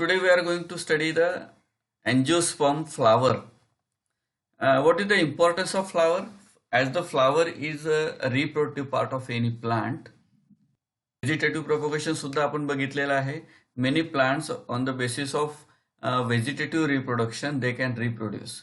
Today we are going to study the angiosperm flower. What is the importance of flower? As the flower is a reproductive part of any plant, vegetative propagation सुद्धा आपण बघितलेला आहे. Many plants on the basis of vegetative reproduction they can reproduce.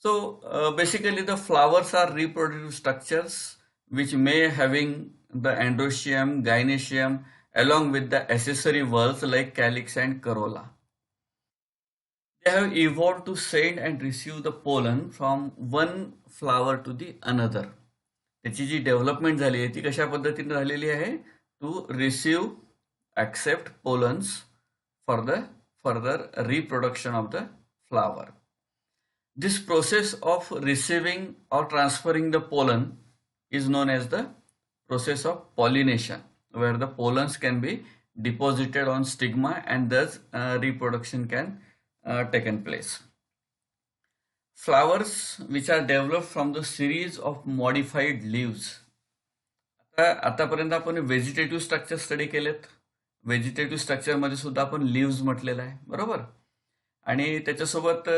So basically the flowers are reproductive structures which may having the androecium, gynoecium along with the accessory whorls like calyx and corolla. They have evolved to send and receive the pollen from one flower to the another. त्याची जी development झाली आहे ती कशा पद्धतीने झालेली आहे? To receive accept pollens for the further reproduction of the flower. This process of receiving or transferring the pollen is known as the process of pollination, where the pollens can be deposited on stigma and thus reproduction can taken place. Flowers which are developed from the series of modified leaves. आतापर्यंत आपण vegetative structure study केलेत. Vegetative structure मध्ये सुद्धा आपण leaves म्हटलेलं आहे, बरोबर. आणि त्याच्यासोबत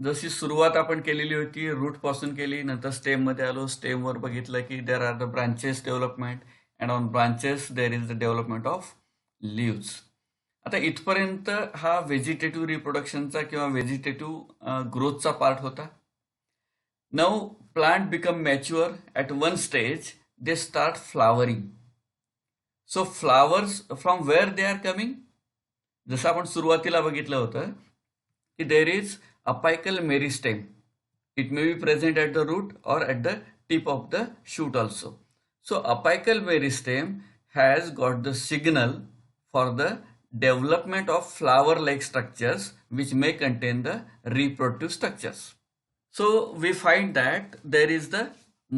जशी सुरुवात आपण केलेली होती रूट पासून केली, नंतर स्टेम मध्ये आलो. स्टेम वर बघितलं की there are the branches development and on branches there is the development of leaves. आता इथपर्यंत हा व्हेजिटेटिव्ह रिप्रोडक्शनचा किंवा व्हेजिटेटिव्ह ग्रोथचा पार्ट होता. Now plant become mature at one stage, they start flowering. So flowers from where they are coming? जसं आपण सुरुवातीला बघितलं होतं की there is apical meristem. It may be present at the root or at the tip of the shoot also. So apical meristem has got the signal for the development of flower-like structures which may contain the reproductive structures. So we find that there is the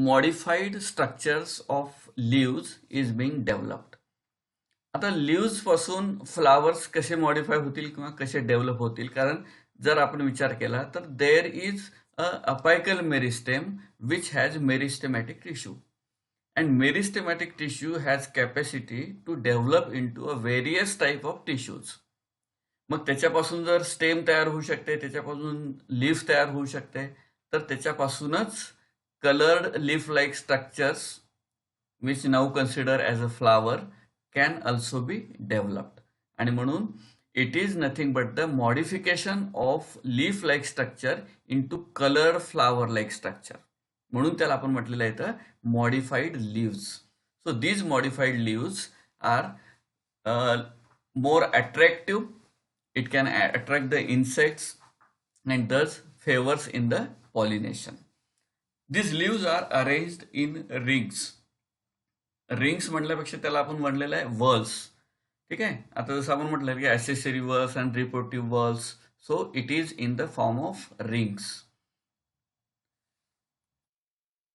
modified structures of leaves is being developed. आता leaves पासून flowers कसे modify होतील किंवा कसे develop होतील? कारण जर आपण विचार केला तर there is a apical meristem which has meristematic tissue, and meristematic tissue has capacity to develop into a various type of tissues. मग त्याच्यापासून जर स्टेम तयार होऊ शकते, त्याच्यापासून लीफ तयार होऊ शकते, तर त्याच्यापासूनच colored leaf-like structures which now consider as a flower can also be developed. आणि म्हणून it is nothing but the modification of leaf-like structure into colored flower-like structure. म्हणून त्याला आपण म्हटलेलं आहे तर modified leaves. So these modified leaves are more attractive. It can attract the insects and thus favors in the pollination. These leaves are arranged in rings. Rings म्हटल्यापेक्षा त्याला आपण म्हणलेलं आहे वर्ल्स. ठीक आहे. आता जसं आपण म्हटलं की accessory whorls and reproductive whorls, so it is in the form of rings.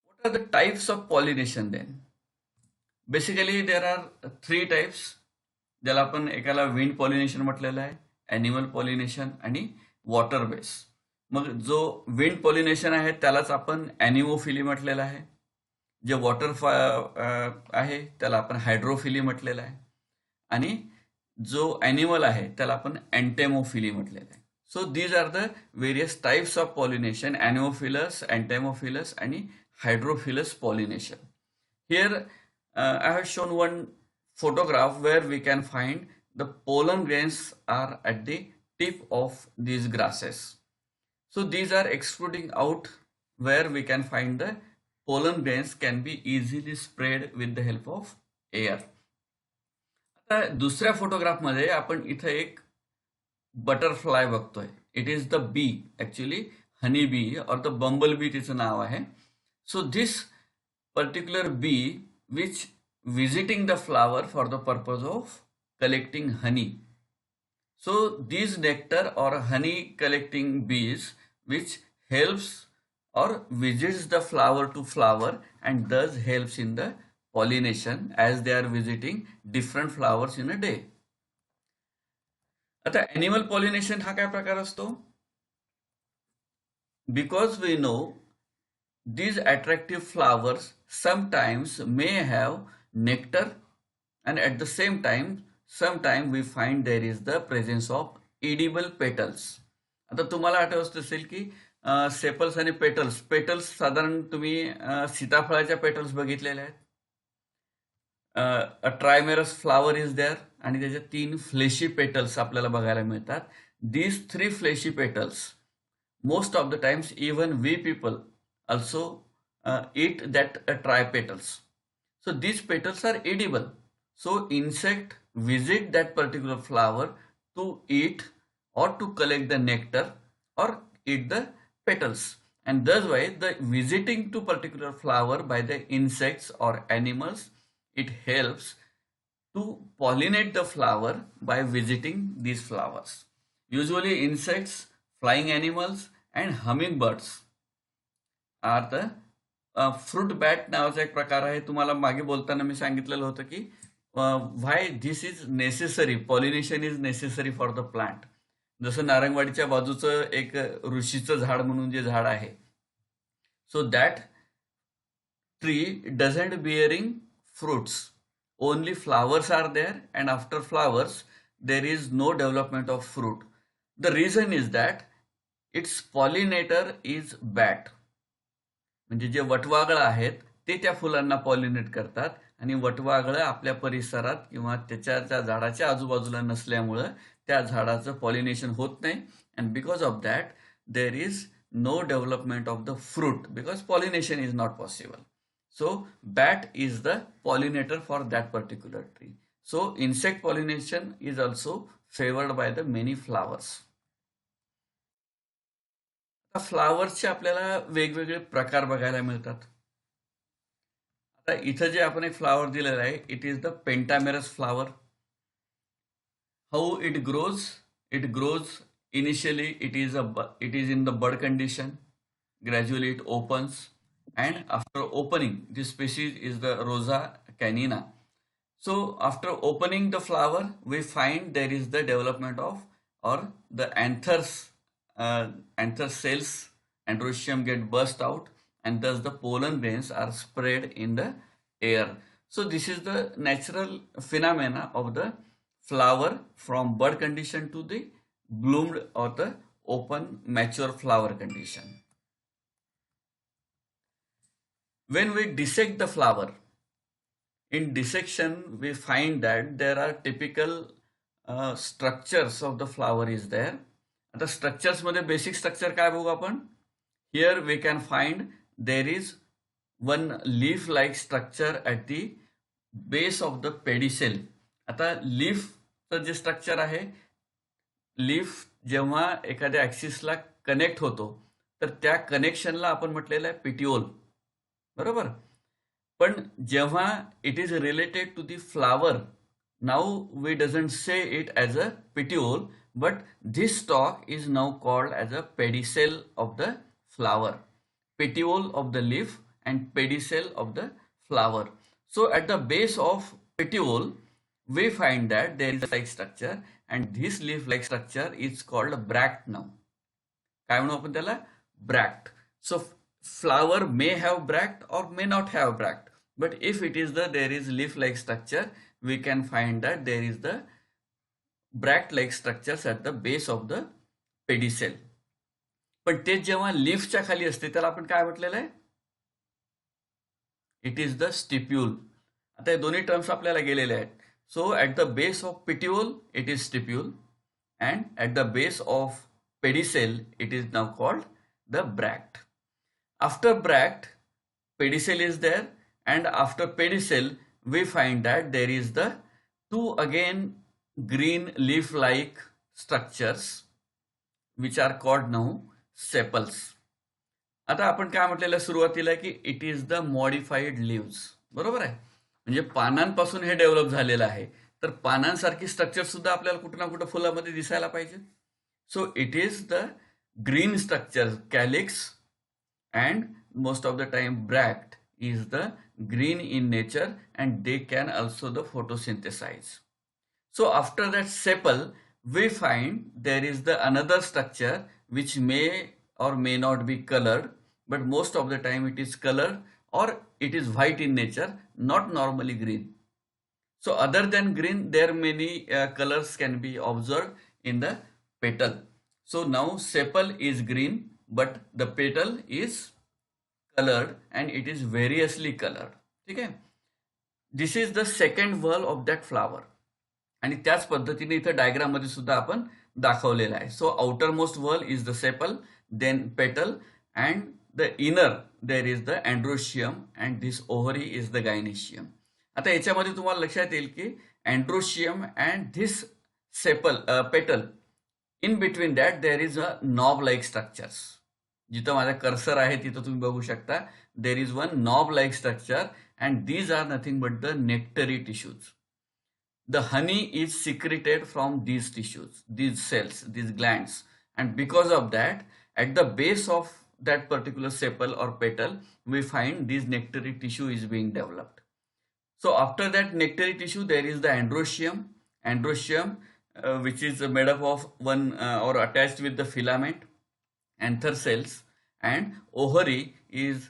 What are the types of pollination then? Basically there are 3 types, ज्याला आपण एकाला विंड पॉलिनेशन म्हटलेलं आहे, ॲनिमल पॉलिनेशन आणि वॉटर बेस. मग जो विंड पॉलिनेशन आहे त्यालाच आपण ॲनिमोफिली म्हटलेलं आहे. जे वॉटर आहे त्याला आपण हायड्रोफिली म्हटलेलं आहे. आणि जो ॲनिमल आहे त्याला आपण अँटेमोफिली म्हटलेलं आहे. So these are the various types of pollination: anemophilous, entomophilous आणि hydrophilous pollination. Here I have shown one photograph where we can find the pollen grains are at the tip of these grasses. So these are extruding out where we can find the pollen grains can be easily spread with the help of air. आता दुसऱ्या photograph मध्ये आपण इथे एक butterfly बघतोय. It is the bee, actually honey bee और the bumble bee तिचं नाव आहे. So this particular bee which visiting the flower for the purpose of collecting honey. So these nectar or honey collecting bees which helps or visits the flower to flower and thus helps in the pollination as they are visiting different flowers in a day. आता animal pollination हा काय प्रकार असतो? Because we know these attractive flowers sometimes may have nectar and at the same time sometime we find there is the presence of edible petals. आता तुम्हाला आठवत असेल की सेपल्स आणि पेटल्स पेटल्स साधारण तुम्ही सीताफळाच्या पेटल्स बघितलेल्या आहेत. अ ट्रायमेरस फ्लावर इज देअर आणि त्याच्या 3 फ्लेशी पेटल्स आपल्याला बघायला मिळतात. These 3 fleshy petals, most of the times even we people also eat that tripetals. So these petals are edible. So insect visit that particular flower to eat or to collect the nectar or eat the petals. And thus why the visiting to particular flower by the insects or animals, it helps to pollinate the flower by visiting these flowers. Usually insects, flying animals and hummingbirds are the fruit bat नावाचा एक प्रकार आहे. तुम्हाला मागे बोलताना मी सांगितलेलं होतं की why this is necessary, pollination is necessary for the plant. जसं नारंगवाडीच्या बाजूचं एक ऋषीचं झाड म्हणून जे झाड आहे, so that tree doesn't bearing fruits, only flowers are there and after flowers there is no development of fruit. The reason is that its pollinator is bat. म्हणजे जे वटवाघळं आहेत ते त्या फुलांना पॉलिनेट करतात आणि वटवाघळं आपल्या परिसरात किंवा त्या झाडाच्या आजूबाजूला नसल्यामुळं त्या झाडाचं पॉलिनेशन होत नाही. And because of that there is no development of the fruit because pollination is not possible. So bat is the pollinator for that particular tree. So insect pollination is also favored by the many flowers. फ्लावर्सचे आपल्याला वेगवेगळे प्रकार बघायला मिळतात. आता इथं जे आपण एक फ्लावर दिलेला आहे, it is the pentamerous flower. How it grows? It grows initially it is in the bud condition. Gradually it opens, and after opening, this species is the Rosa canina. So after opening the flower, we find there is the development of, or the anthers cells, androecium get burst out, and thus the pollen grains are spread in the air. So this is the natural phenomena of the flower from bud condition to the bloomed or the open mature flower condition. When we dissect the flower, in dissection we find that there are typical structures of the flower is there. आता structures मध्ये basic structure काय बघू आपण? Here we can find there is one leaf like structure at the base of the pedicel. आता leaf चं जे structure आहे, leaf जेव्हा एखाद्या ऍक्सिसला कनेक्ट होतो तर त्या कनेक्शनला आपण म्हटलेलं आहे पेटिओल, बरोबर. पण जेव्हा it is related to the flower, now we doesn't say it as a petiole, but this stalk is now called as a pedicel of the flower. Petiole of the leaf and pedicel of the flower. So at the base of petiole we find that there is a like structure, and this leaf like structure is called a bract now. काय म्हणू आपण त्याला? Bract. So flower may have bract or may not have bract, but if it is there is leaf like structure, we can find that there is the bract like structures at the base of the pedicel. पण ते जेव्हा लीफच्या खाली असते त्याला आपण काय म्हटलेलं आहे? It is the stipule. आता हे दोन्ही टर्म्स आपल्याला गेलेले आहेत. So at the base of petiole it is stipule, and at the base of pedicel it is now called the bract. After bract, pedicel is there, and after pedicel we find that there is the two again green leaf like structures which are called now sepals. आता आपण काय म्हटलेलं सुरुवातीला की it is the modified leaves, बरोबर आहे. म्हणजे पानांपासून हे डेव्हलप झालेलं आहे, तर पानांसारखी स्ट्रक्चर सुद्धा आपल्याला कुठं ना कुठं फुलामध्ये दिसायला पाहिजे. So it is the green structure calyx, and most of the time bract is the green in nature, and they can also the photosynthesize. So after that sepal we find there is the another structure which may or may not be colored, but most of the time it is colored or it is white in nature, not normally green. So other than green, there many colors can be observed in the petal. So now sepal is green, but the petal is colored and it is variously colored. Okay. This is the second whorl of that flower. आणि त्याच पद्धतीने इथे diagram मध्ये सुद्धा आपण दाखवलेलं आहे. So outer most whorl is the sepal, then petal, and the inner there is the androecium, and this ovary is the gynoecium. आता याच्यामध्ये तुम्हाला लक्षात येईल की androecium and this sepal petal, in between that there is a knob like structures. जिथं माझा cursor आहे तिथं तुम्ही बघू शकता, there is one knob like structure, and these are nothing but the nectary tissues. The honey is secreted from these tissues, these cells, these glands, and because of that, at the base of that particular sepal or petal, we find this nectary tissue is being developed. So after that nectary tissue, there is the androecium, which is made up of one or attached with the filament, anther cells, and ovary is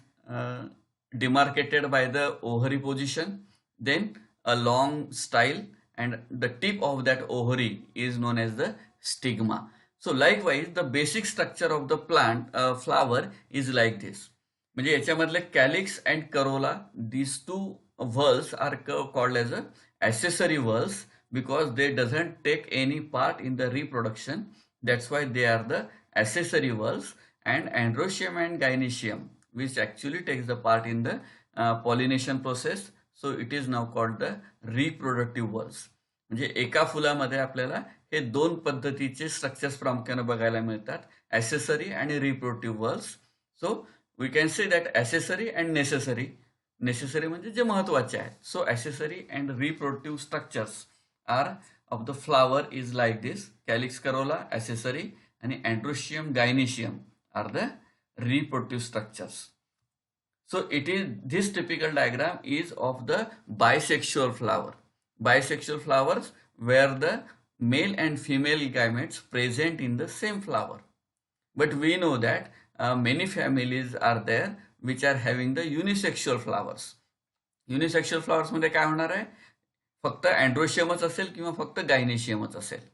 demarcated by the ovary position, then a long style, and the tip of that ovary is known as the stigma. So likewise, the basic structure of the plant flower is like this. म्हणजे याच्यामधले calyx and corolla, these two whorls are called as a accessory whorls because they doesn't take any part in the reproduction. That's why they are the accessory whorls. And androecium and gynoecium, which actually takes the part in the pollination process, so it is now called the reproductive whorls. म्हणजे एका फुलामध्ये आपल्याला हे दोन पद्धतीचे structures प्रामुख्याने बघायला मिळतात, accessory आणि reproductive whorls. So we can say that accessory and necessary म्हणजे जे महत्वाचे आहेत. So accessory and reproductive structures are of the flower is like this. Calyx corolla accessory आणि androecium gynoecium are the reproductive structures. So this typical diagram is of the bisexual flower. Bisexual flowers where the male and female gametes present in the same flower. But we know that many families are there which are having the unisexual flowers. Unisexual flowers मध्ये काय होणार आहे, फक्त androeciumच असेल किंवा फक्त gynoeciumच असेल.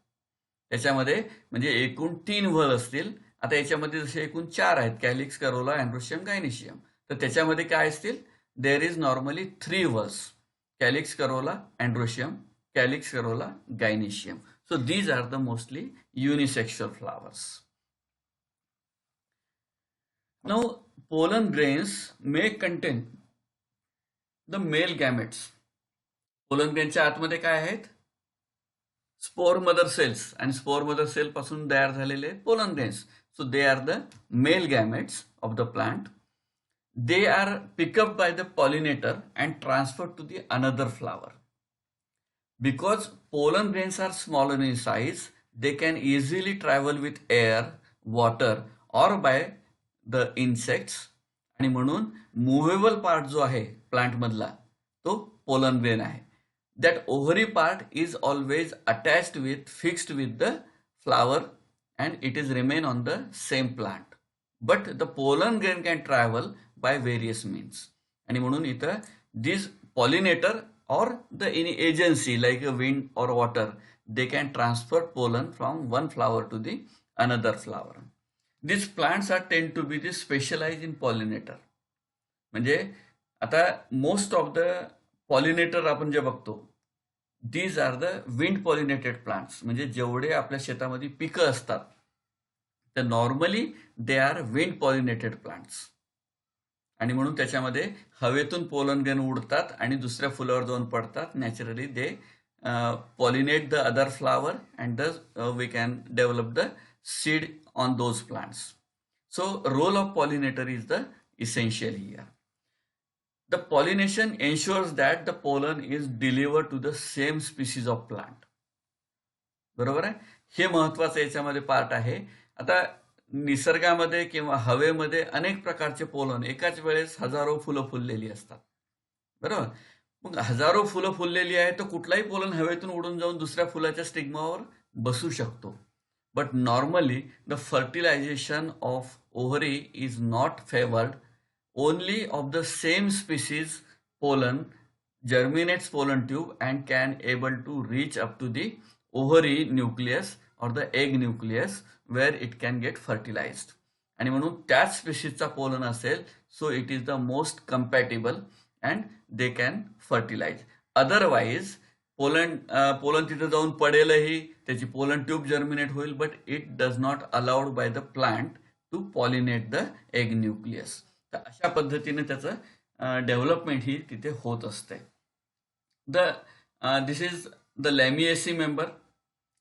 त्याच्यामध्ये म्हणजे एकूण 3 whorl असतील. आता याच्यामध्ये जसे एकूण 4 आहेत, कॅलिक्स, करोला, androecium, gynoecium. तर त्याच्यामध्ये काय असतील, there is normally 3 whorls, calyx, Corolla, androecium, calyx, Corolla, gynoecium. So these are the mostly unisexual flowers. Now pollen grains may contain the male gametes. Pollen ग्रेनच्या आतमध्ये काय आहेत, स्पोर मदर सेल्स, आणि spore mother cell पासून तयार झालेले pollen grains. So they are the male gametes of the plant. They are picked up by the pollinator and transferred to the another flower. Because pollen grains are smaller in size, they can easily travel with air, water, or by the insects. आणि म्हणून movable part जो आहे plant मधला तो pollen grain आहे. That ovary part is always attached with, fixed with the flower, and it is remain on the same plant. But the pollen grain can travel by various means. आणि म्हणून इथं this pollinator or the any agency like a wind or water, they can transfer pollen from one flower to the another flower. These plants are tend to be specialized in pollinator. म्हणजे आता most of the pollinator आपण जे बघतो, these are the wind pollinated plants. म्हणजे जेवढे आपल्या शेतामध्ये पिकं असतात तर normally they are wind pollinated plants. आणि म्हणून त्याच्यामध्ये हवेतून पोलन ग्रेन उडतात आणि दुसऱ्या फुलावर जाऊन पडतात. Naturally they pollinate the other flower and we can develop the seed on those plants. So role of pollinator is the essential here. The pollination ensures that the pollen is delivered to the same species of plant. बरोबर आहे, हे महत्वाचं याच्यामध्ये part आहे. आता निसर्गामध्ये किंवा हवेमध्ये अनेक प्रकारचे पोलन एकाच वेळेस हजारो फुलं फुललेली असतात, बरोबर. मग हजारो फुलं फुललेली आहे तर कुठलाही पोलन हवेतून उडून जाऊन दुसऱ्या फुलाच्या स्टिग्मावर बसू शकतो. But normally the fertilization of ovary is not favored. Only of the same species pollen germinates pollen tube and can able to reach up to the ovary nucleus or the egg nucleus where it can get fertilized. आणि म्हणून त्याच स्पेशीजचा pollen असेल, so it is the most compatible and they can fertilize. Otherwise pollen तिथे जाऊन पडेलही, त्याची pollen tube germinate होईल, but it does not allowed by the plant to pollinate the egg nucleus. तर अशा पद्धतीने त्याचं डेव्हलपमेंट ही तिथे होत असते. This is the Lamiaceae member.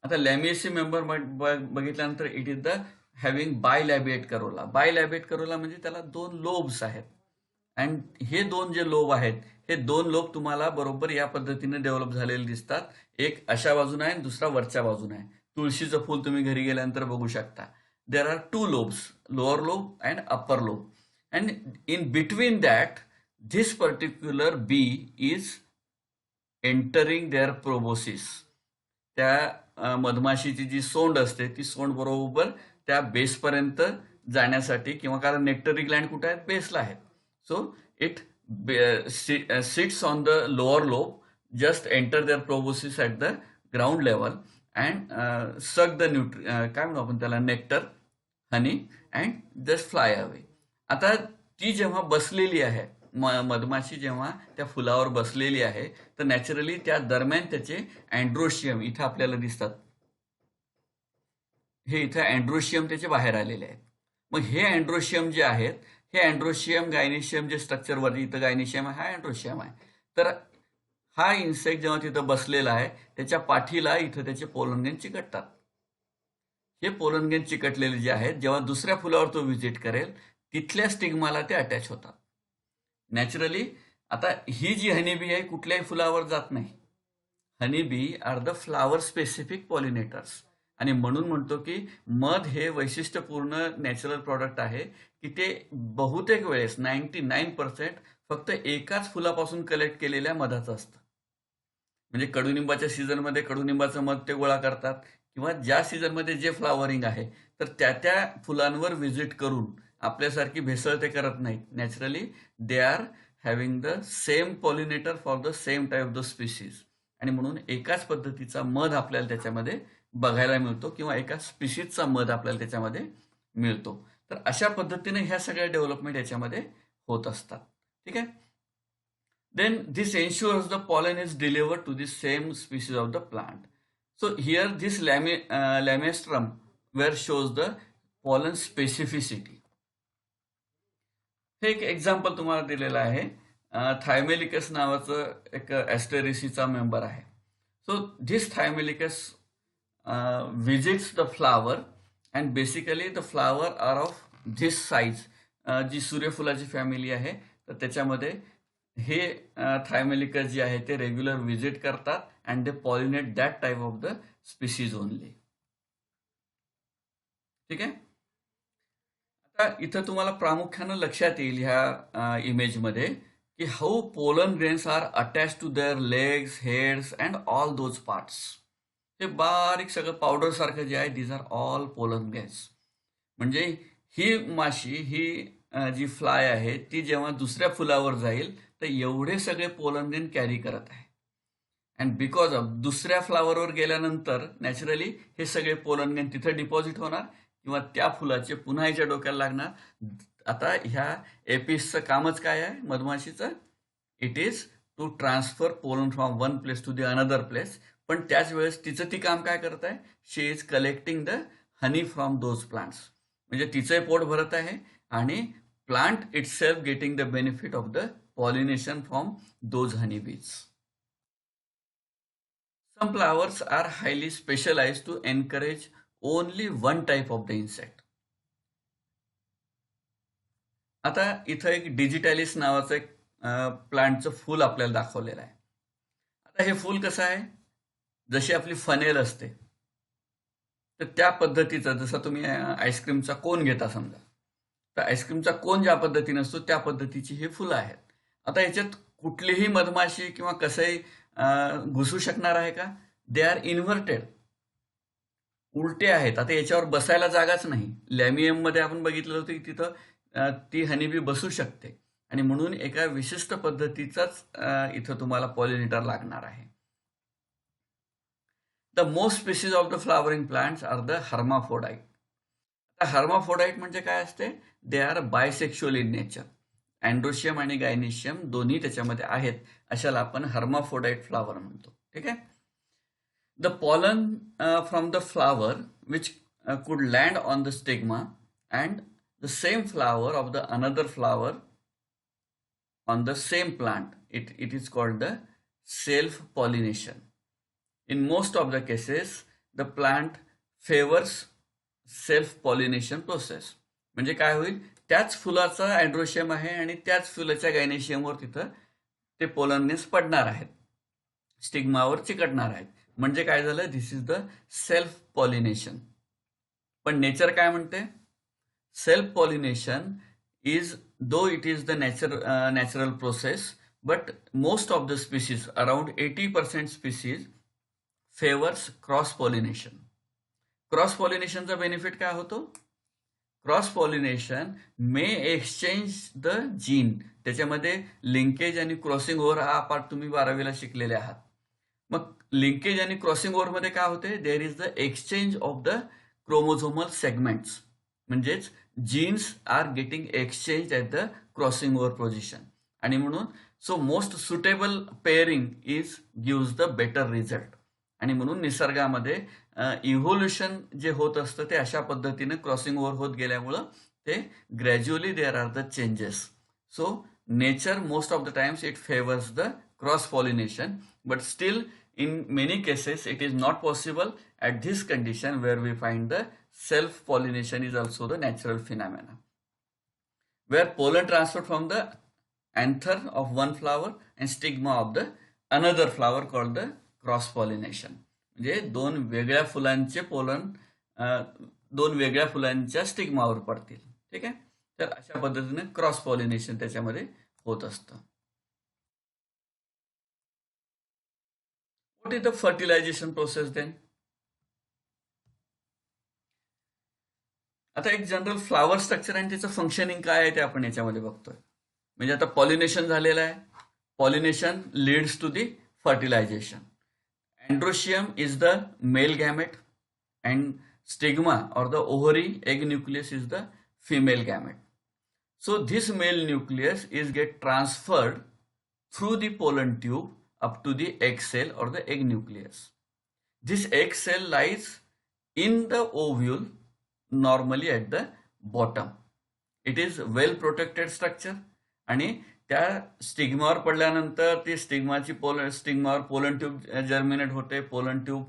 आता लॅमिएसी मेंबर बघितल्यानंतर it is the having bilabiate corolla. Bilabiate corolla म्हणजे त्याला 2 लोब्स आहेत, अँड हे 2 जे लोब आहेत, हे 2 लोब तुम्हाला बरोबर या पद्धतीने डेव्हलप झालेले दिसतात. एक अशा बाजूने आहे, दुसरा वरच्या बाजूने आहे. तुळशीचं फूल तुम्ही घरी गेल्यानंतर बघू शकता. There are 2 lobes, lower lobe and upper lobe, and in between that this particular bee is entering their proboscis. त्या मधमाशीची जी सोंड असते, ती सोंड बरोबर त्या बेसपर्यंत जाण्यासाठी, किंवा कारण नेक्टरी ग्लँड कुठे आहेत, बेसला आहेत. So it sits on the lower lobe, just enter their proboscis at the ground level and suck the काय म्हणू आपण त्याला, nectar, honey, and just fly away. आता ती जेव्हा बसलेली आहे, मधमाशी जेव्हा त्या फुलावर बसलेली आहे, तर नॅचरली त्या दरम्यान त्याचे अँड्रोशियम इथं आपल्याला दिसतात. हे इथं अँड्रोशियम त्याचे बाहेर आलेले आहेत. मग हे अँड्रोशियम जे आहेत, हे अँड्रोशियम गायनेशियम जे स्ट्रक्चरवरती, इथं गायनेशियम आहे, हा अँड्रोशियम आहे. तर हा इन्सेक्ट जेव्हा तिथं बसलेला आहे, त्याच्या पाठीला इथं त्याचे पोलन ग्रेन चिकटतात. हे पोलन ग्रेन चिकटलेले जे आहेत, जेव्हा दुसऱ्या फुलावर तो व्हिजिट करेल, तिथल्या स्टिग्माला ते अटॅच होतात. नॅचरली आता ही जी हनीबी आहे, कुठल्याही फुलावर जात नाही. Honeybee are the flower specific pollinators. आणि म्हणून म्हणतो की मध हे वैशिष्ट्यपूर्ण नॅचरल प्रॉडक्ट आहे, की ते बहुतेक वेळेस 99% फक्त एकाच फुलापासून कलेक्ट केलेल्या मधाचं असतं. म्हणजे कडुनिंबाच्या सीझनमध्ये कडुनिंबाचं मध ते गोळा करतात, किंवा ज्या सीझनमध्ये जे फ्लावरिंग आहे, तर त्या फुलांवर व्हिजिट करून आपल्यासारखी भेसळ ते करत नाहीत. Naturally they are having the same pollinator for the same type of the species. आणि म्हणून एकाच पद्धतीचा मध आपल्याला त्याच्यामध्ये बघायला मिळतो, किंवा एका स्पीसीजचा मध आपल्याला त्याच्यामध्ये मिळतो. तर अशा पद्धतीने ह्या सगळ्या डेव्हलपमेंट याच्यामध्ये होत असतात. ठीक आहे. Then this ensures the pollen is delivered to the same species of the plant. So here this लॅमेस्ट्रम where shows the pollen specificity. हे एक एक्झाम्पल तुम्हाला दिलेलं आहे. थायमेलिकस नावाचं एक ॲस्टेरेसीचा मेंबर आहे. So this Thymelicus visits the flower, and basically the flower are of this size. जी सूर्यफुलाची फॅमिली आहे, तर त्याच्यामध्ये हे थायमेलिकस जे आहे ते रेग्युलर व्हिजिट करतात, and they pollinate that type of the species only. ठीक आहे. आता इथं तुम्हाला प्रामुख्यानं लक्षात येईल ह्या इमेजमध्ये, की how pollen grains are attach to their legs, heads and all those parts. हे बारीक सगळं पावडर सारखं जे आहे, these are all pollen grains. म्हणजे ही माशी, ही जी फ्लाय आहे, ती जेव्हा दुसऱ्या फुलावर जाईल, तर एवढे सगळे पोलन ग्रेन कॅरी करत आहे. अँड बिकॉज ऑफ दुसऱ्या फ्लावरवर गेल्यानंतर नॅचरली हे सगळे पोलन ग्रेन तिथं डिपॉझिट होणार, किंवा त्या फुलाचे पुन्हा याच्या डोक्याला लागणार. आता ह्या एपिसचं कामच काय आहे मधमाशीचं? It is to transfer pollen from one place to the another place. पण त्याच वेळेस तिचं ती काम काय करत आहे? She is collecting the honey from those plants. म्हणजे तिचंही पोट भरत आहे, आणि plant itself getting the benefit of the pollination from those honey bees. Some flowers are highly specialized to encourage only one type of the insect. आता इथं एक डिजिटॅलिस नावाचं एक प्लांटचं फूल आपल्याला दाखवलेलं आहे. आता हे फूल कसं आहे? जशी आपली फनेल असते, तर त्या पद्धतीचं, जसं तुम्ही आईस्क्रीमचा कोन घेता समजा, तर आईस्क्रीमचा कोन ज्या पद्धतीने असतो त्या पद्धतीची ही फुलं आहेत. आता याच्यात कुठलीही मधमाशी किंवा कसंही घुसू शकणार आहे का? दे आर इन्व्हर्टेड, उलटे आहेत. आता याच्यावर बसायला जागाच नाही. लॅमियम मध्ये आपण बघितलं होतं की तिथं ती हनीबी बसू शकते, आणि म्हणून एका विशिष्ट पद्धतीचाच इथं तुम्हाला पॉलिनेटर लागणार आहे. The most species of the flowering plants are the hermaphrodite. आता हर्माफोडाईट म्हणजे काय असते? They are bisexual in nature. Androecium आणि गायनेशियम दोन्ही त्याच्यामध्ये आहेत, अशाला आपण हर्माफोडाईट फ्लावर म्हणतो. ठीक आहे. The pollen from the flower which could land on the stigma and the same flower of the another flower on the same plant. It is called the self-pollination. In most of the cases, the plant favors self-pollination process. म्हणजे काय होईल? त्याच फुलाचा androecium आहे आणि त्याच फुलाच्या गायनेशियमवर तिथं ते पोलननेस पडणार आहेत, स्टिग्मावर चिकटणार आहेत. म्हणजे काय झालं? This is the self pollination. पण नेचर काय म्हणते? Self pollination is, though it is the natural process, but most of the species, around 80% species favours cross pollination. Cross पॉलिनेशनचा बेनिफिट काय होतो? Cross pollination may exchange the gene. त्याच्यामध्ये linkage आणि crossing over हा part तुम्ही 12वीला शिकलेले आहात. मग लिंकेज आणि क्रॉसिंग ओव्हर मध्ये काय होते? There is the exchange of the chromosomal segments. म्हणजेच genes are getting exchange at the crossing over position. आणि म्हणून so most suitable pairing is gives the better result. आणि म्हणून निसर्गामध्ये इव्होल्युशन जे होत असतं ते अशा पद्धतीने क्रॉसिंग ओव्हर होत गेल्यामुळं ते gradually there are the changes. So nature most of the times it favours the cross pollination, but still in many cases it is not possible at this condition where we find the self pollination is also the natural phenomena, where pollen transferred from the anther of one flower and stigma of the another flower called the cross pollination. म्हणजे दोन वेगळ्या फुलांचे pollen दोन वेगळ्या फुलांच्या स्टिग्मावर पडतील. ठीक आहे. तर अशा पद्धतीने क्रॉस पॉलिनेशन त्याच्यामध्ये होत असतं. What is the fertilization process then? आता एक जनरल फ्लावर स्ट्रक्चर आणि त्याचं फंक्शनिंग काय आहे ते आपण याच्यामध्ये बघतोय. म्हणजे आता पॉलिनेशन झालेलं आहे. Pollination leads to the fertilization. Androecium is the male gamete and stigma or the ovary egg nucleus is the female gamete. So this male nucleus is get transferred through the pollen tube up to the egg cell or the egg nucleus. This egg cell lies in the ovule, normally at the bottom. It is well protected structure आणि त्या स्टिग्मावर पडल्यानंतर ती स्टिग्मावर pollen tube germinate होते. Pollen tube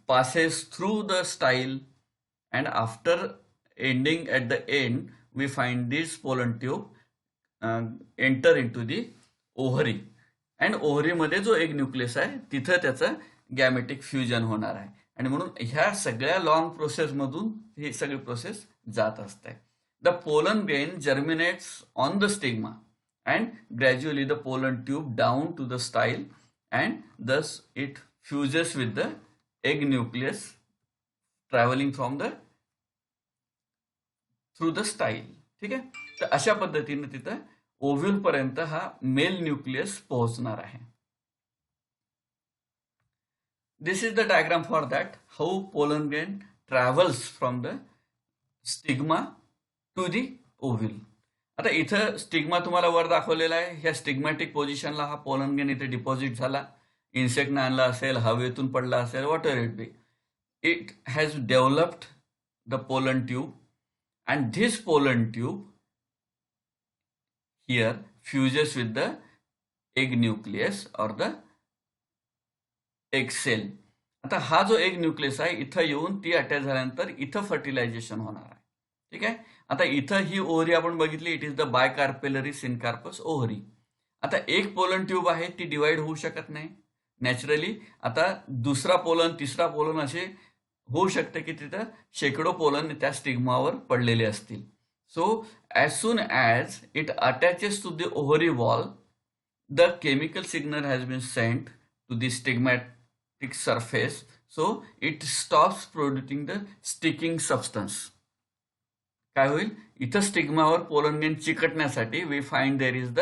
passes through the style and after ending at the end we find this pollen tube enter into the ovary. And ओव्हरीमध्ये जो egg nucleus आहे तिथं त्याचं गॅमेटिक फ्युजन होणार आहे. आणि म्हणून ह्या सगळ्या लॉंग प्रोसेसमधून ही सगळी प्रोसेस जात असते. The pollen grain germinates on the stigma and gradually the pollen tube down to the style and thus it fuses with the egg nucleus travelling from the through the style. ठीक आहे. तर अशा पद्धतीने तिथं ovule पर्यंत हा mail nucleus पोहोचणार आहे. This is the diagram for that how pollen grain travels from the stigma to the ovule. आता इथं स्टिग्मा तुम्हाला वर दाखवलेला आहे. ह्या स्टिग्मॅटिक पोझिशनला हा पोलन ग्रेन इथे डिपॉझिट झाला. इन्सेक्टनं आणला असेल, हवेतून पडला असेल, what ever it be. It has developed the pollen tube and this pollen tube here fuses with the egg nucleus or the egg cell. आता हा जो एग न्यूक्लियस आहे इथं येऊन ती अटॅच झाल्यानंतर इथं फर्टिलायझेशन होणार आहे. ठीक आहे. आता इथं ही ओव्हरी आपण बघितली. It is the bicarpellary syncarpous ovary. आता एक पोलन ट्यूब आहे ती डिवाइड होऊ शकत नाही नॅचरली. आता दुसरा पोलन, तिसरा पोलन असे होऊ शकते की तिथं शेकडो पोलन त्या स्टिग्मावर पडलेले असतील. So as soon as it attaches to the ovary wall, the chemical signal has been sent to the stigmatic surface. So it stops producing the sticking substance. काय होईल, इथं स्टिग्मावर पोलन ग्रेन चिकटण्यासाठी we find there is the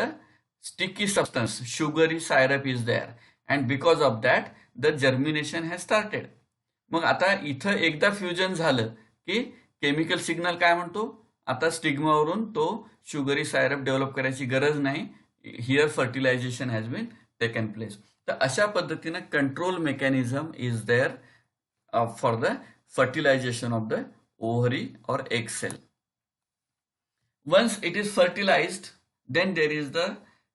sticky substance, sugary syrup is there, and because of that the germination has started. मग आता इथं एकदा fusion झालं की केमिकल सिग्नल काय म्हणतो, आता स्टिग्मावरून तो शुगरी सायरप डेव्हलप करायची गरज नाही, here fertilization has been taken place. तर अशा पद्धतीनं control mechanism is there for the fertilization of the ovary or egg cell. Once it is fertilized, then there is the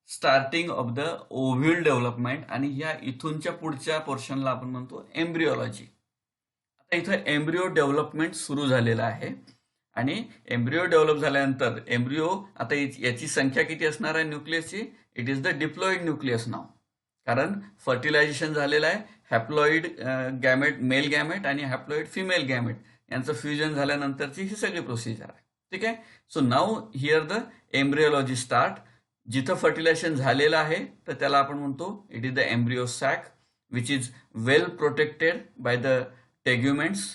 starting of the ovule development, आणि ह्या इथूनच्या पुढच्या पोर्शनला आपण म्हणतो एम्ब्रिओलॉजी. आता इथं एम्ब्रिओ डेव्हलपमेंट सुरू झालेलं आहे, आणि एम्ब्रिओ डेव्हलप झाल्यानंतर एम्ब्रिओ आता याची संख्या किती असणार आहे न्यूक्लियसची, it is the diploid nucleus नाव, कारण फर्टिलायझेशन झालेलं आहे. हॅप्लॉइड गॅमेट मेल गॅमेट आणि हॅप्लॉइड फिमेल गॅमेट यांचं फ्युजन झाल्यानंतरची ही सगळी प्रोसिजर आहे. ठीक आहे. So now here the embryology start. जिथं फर्टिलायझेशन झालेलं आहे तर त्याला आपण म्हणतो it is the embryo sac which is well protected by the teguments,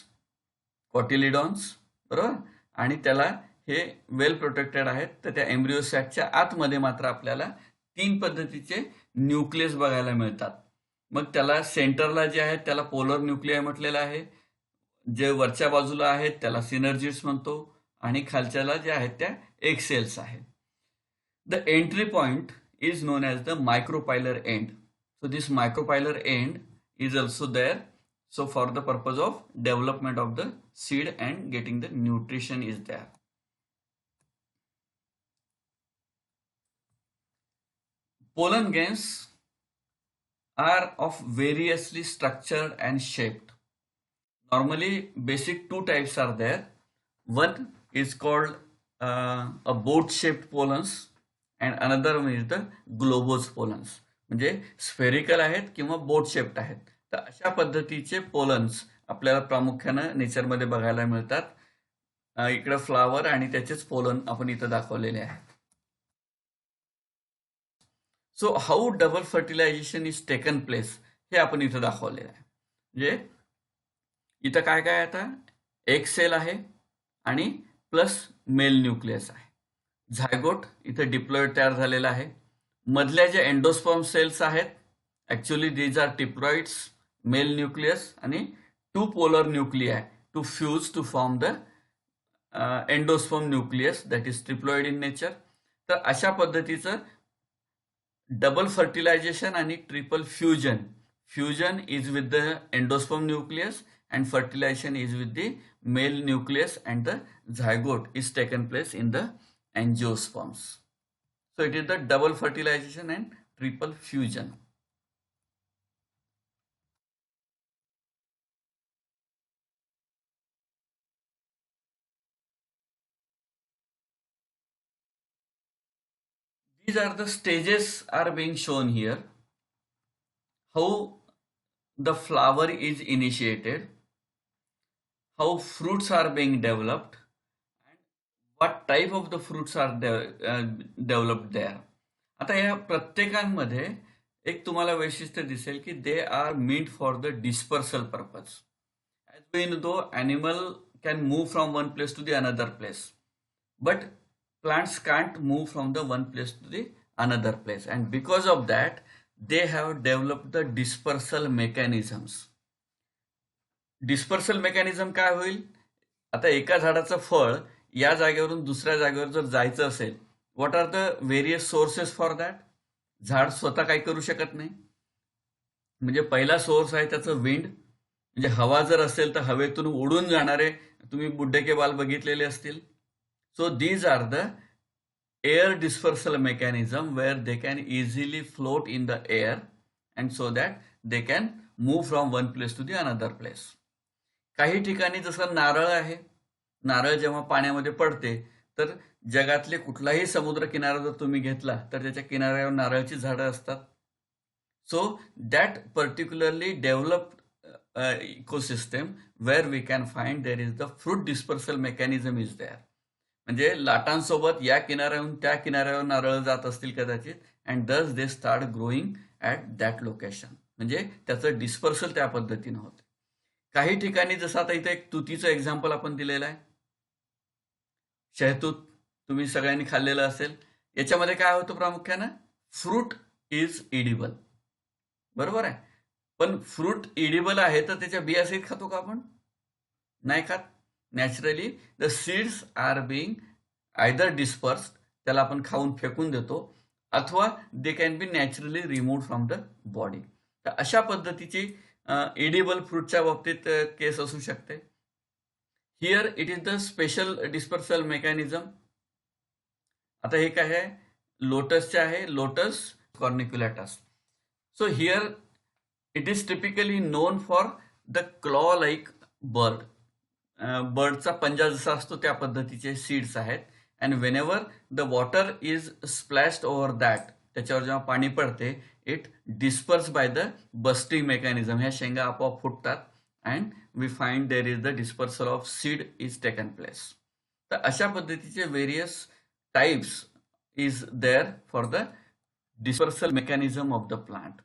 cotyledons, बरोबर, आणि त्याला हे वेल प्रोटेक्टेड आहेत. तर त्या एम्ब्रिओ सॅकच्या आतमध्ये मात्र आपल्याला 3 पद्धतीचे न्यूक्लियस बघायला मिळतात. मग त्याला सेंटरला जे आहेत त्याला पोलर न्यूक्लियाय म्हटलेलं आहे, जे वरच्या बाजूला आहेत त्याला सिनर्जिड्स म्हणतो, आणि खालच्याला जे आहेत त्या एग सेल्स आहेत. The entry point is known as the micropylar end. So this micropylar end is also there, so for the purpose of development of the seed and getting the nutrition is there. Pollen grains are of variously structured and shaped. Normally, basic 2 types are there. One is called a boat-shaped pollens, and another one is the globose pollens. म्हणजे spherical आहेत किंवा बोट shaped आहेत. तर अशा पद्धतीचे pollens आपल्याला प्रामुख्यानं नेचरमध्ये बघायला मिळतात. इकडे फ्लावर आणि त्याचेच पोलन आपण इथं दाखवलेले आहेत. So how double fertilization is taken place हे आपण इथं दाखवलेलं आहे. म्हणजे इथं काय काय आता एग सेल आहे आणि प्लस मेल न्यूक्लियस आहे. झायगोट इथं डिप्लॉइड तयार झालेला आहे. मधल्या जे एंडोस्पर्म सेल्स आहेत actually these are triploids, male nucleus आणि 2 polar nuclei to fuse to form the endosperm nucleus that is triploid in nature. तर अशा पद्धतीचं डबल फर्टिलायझेशन आणि triple fusion. Fusion is with the endosperm nucleus and fertilization is with the male nucleus and the zygote is taken place in the angiosperms. So it is the double fertilization and triple fusion. These are the stages are being shown here. How the flower is initiated, how fruits are being developed, what type of the fruits are developed there. आता या प्रत्येकांमध्ये एक तुम्हाला वैशिष्ट्य दिसेल की they are meant for the dispersal purpose. As we know, animal can move from one place to the another place, but plants can't move from the one place to the another place, and because of that they have developed the dispersal mechanisms. Dispersal mechanism काय होईल, आता एका झाडाचं फळ या जागेवरून दुसऱ्या जागेवर जर जायचं असेल, what are the various sources for that. झाड स्वतः काही करू शकत नाही. म्हणजे पहिला सोर्स आहे त्याचं विंड, म्हणजे हवा जर असेल तर हवेतून उडून जाणारे तुम्ही बुड्ढे के बाल बघितलेले असतील. So these are the air dispersal mechanism where they can easily float in the air and so that they can move from one place to the another place. काही ठिकाणी जसं नारळ आहे, नारळ जेव्हा पाण्यामध्ये पडते तर जगातले कुठलाही समुद्र किनारा जर तुम्ही घेतला तर त्याच्या किनाऱ्यावर नारळाची झाडं असतात. So that particularly developed ecosystem where we can find there is the fruit dispersal mechanism is there. म्हणजे लाटांसोबत या किनाऱ्याहून त्या किनाऱ्यावर नारळ जात असतील कदाचित, अँड दस they start growing at that location. म्हणजे त्याचं डिस्पर्सल त्या पद्धतीनं होतं. काही ठिकाणी जसं आता इथे एक तुतीचं एक्झाम्पल आपण दिलेलं आहे. शहतूत तुम्ही सगळ्यांनी खाल्लेलं असेल. याच्यामध्ये काय होतं प्रामुख्यानं? Fruit is edible. बरोबर आहे. पण फ्रूट इडिबल आहे तर त्याच्या बिया सहित खातो का आपण? नाही खात. Naturally the seeds are being either dispersed, त्याला आपण खाऊन फेकून देतो, अथवा they can be naturally remove from the body. तर अशा पद्धतीची एडिबल फ्रूटच्या बाबतीत केस असू शकते. Here it is the special dispersal mechanism. आता हे काय आहे? लोटसचे आहे, Lotus corniculatus. So here it is typically known for the claw like bird. बर्डचा पंजा जसा असतो त्या पद्धतीचे सीड्स आहेत. And whenever the water is splashed over that, त्याच्यावर जेव्हा पाणी पडते, it disperse by the bursting mechanism. ह्या शेंगा आपोआप फुटतात and we find there is the dispersal of seed is taken place. तर अशा पद्धतीचे various types is there for the dispersal mechanism of the plant.